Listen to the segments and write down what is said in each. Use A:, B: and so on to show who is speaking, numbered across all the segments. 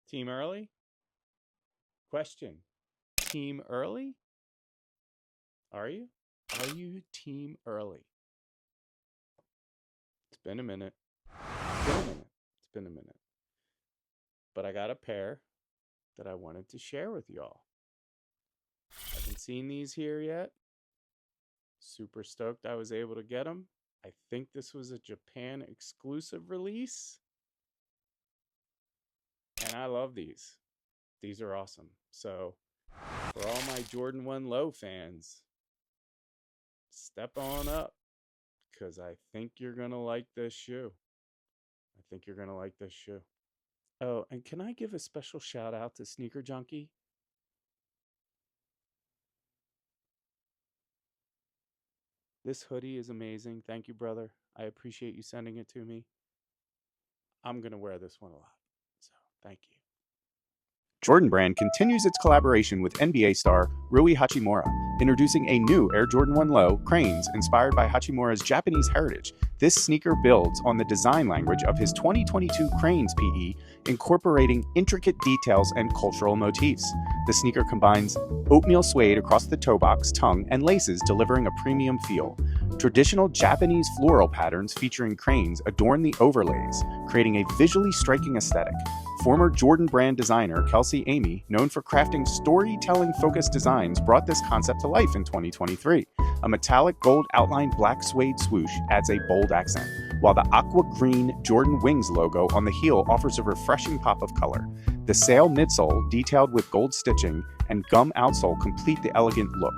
A: Team early? Question. Team early? Are you? Are you team early? It's been a minute. It's been a minute. But I got a pair that I wanted to share with y'all. Haven't seen these here yet. Super stoked I was able to get them. I think this was a Japan exclusive release. And I love these. These are awesome. So for all my Jordan 1 Low fans, step on up, because I think you're going to like this shoe. Oh, and can I give a special shout out to Sneaker Junkie? This hoodie is amazing. Thank you, brother. I appreciate you sending it to me. I'm going to wear this one a lot. So thank you. Jordan Brand continues its collaboration with NBA star Rui Hachimura, introducing a new Air Jordan 1 Low Cranes inspired by Hachimura's Japanese heritage. This sneaker builds on the design language of his 2022 Cranes PE, incorporating intricate details and cultural motifs. The sneaker combines oatmeal suede across the toe box, tongue, and laces, delivering a premium feel. Traditional Japanese floral patterns featuring cranes adorn the overlays, creating a visually striking aesthetic. Former Jordan Brand designer Kelsey Amy, known for crafting storytelling-focused designs, brought this concept to life in 2023. A metallic gold outlined black suede swoosh adds a bold accent, while the aqua green Jordan Wings logo on the heel offers a refreshing pop of color. The sail midsole, detailed with gold stitching, and gum outsole complete the elegant look.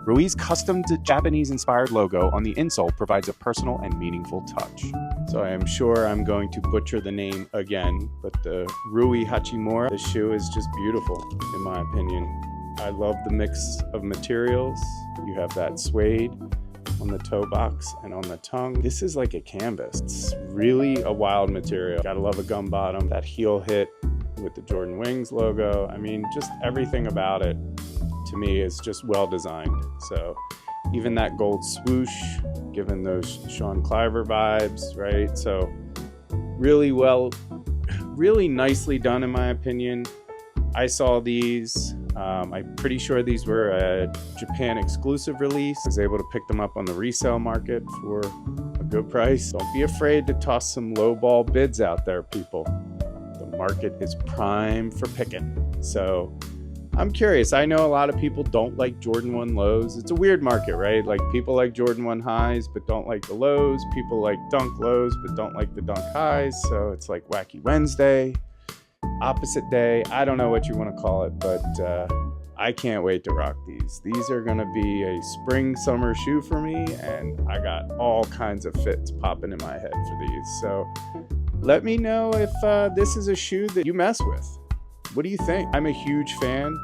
A: Rui's custom Japanese-inspired logo on the insole provides a personal and meaningful touch. So I am sure I'm going to butcher the name again, but the Rui Hachimura, the shoe is just beautiful, in my opinion. I love the mix of materials. You have that suede on the toe box and on the tongue. This is like a canvas. It's really a wild material. Gotta love a gum bottom. That heel hit with the Jordan Wings logo. I mean, just everything about it to me is just well designed. So even that gold swoosh, given those Sean Cliver vibes, right? So really nicely done in my opinion. I saw these. I'm pretty sure these were a Japan exclusive release. I was able to pick them up on the resale market for a good price. Don't be afraid to toss some lowball bids out there, people. The market is prime for picking. So I'm curious. I know a lot of people don't like Jordan 1 lows. It's a weird market, right? Like people like Jordan 1 highs, but don't like the lows. People like dunk lows, but don't like the dunk highs. So it's like Wacky Wednesday, opposite day. I don't know what you want to call it, but I can't wait to rock these. These are going to be a spring summer shoe for me, and I got all kinds of fits popping in my head for these. So let me know if this is a shoe that you mess with. What do you think? I'm a huge fan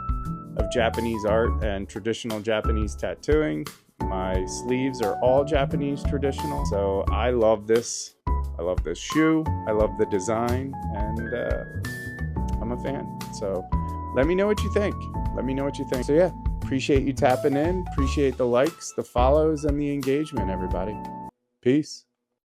A: of Japanese art and traditional Japanese tattooing. My sleeves are all Japanese traditional, so I love this. I love this shoe. I love the design, and I'm a fan. So let me know what you think. So yeah, appreciate you tapping in. Appreciate the likes, the follows, and the engagement, everybody. Peace.